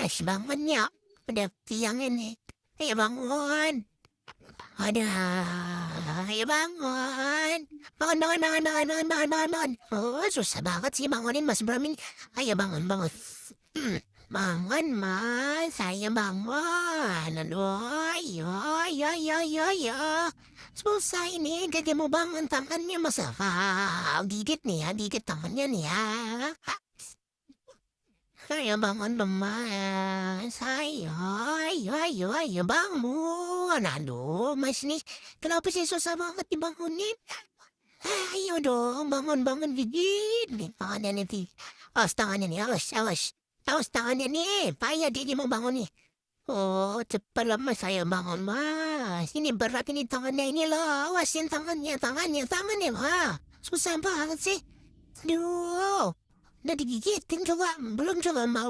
Mas, bangun niyo. Udah siang ini. Ayo bangun. Ada. Ayo bangun. Bangun, bangun, bangun, bangun, bangun, bangun, bangun, bangun. Oh, susah banget sih bangunin Mas Bram ini. Ayo bangun, bangun. Bangun, Mas. Ayo bangun. Aduh, ayo, ayo, ayo, ayo, ayo. Susah ini, jadi mau bangun tangannya Mas. Gigit nih ya, gigit tangannya nih ya. Ayo bangun Mas, ayo bangun. Aduh Mas nih, kenapa sih susah banget dibangunin? Ayo dong, bangun gigit nih tangannya nih. Awas tangannya nih, awas, awas. Awas tangannya nih, payah dia mau bangun nih. Oh, cepatlah Mas, saya bangun Mas. Ini berat ini tangannya ini loh, awasin tangannya, wah. Susah banget sih. Aduh, udah digigitin coba, belum coba mau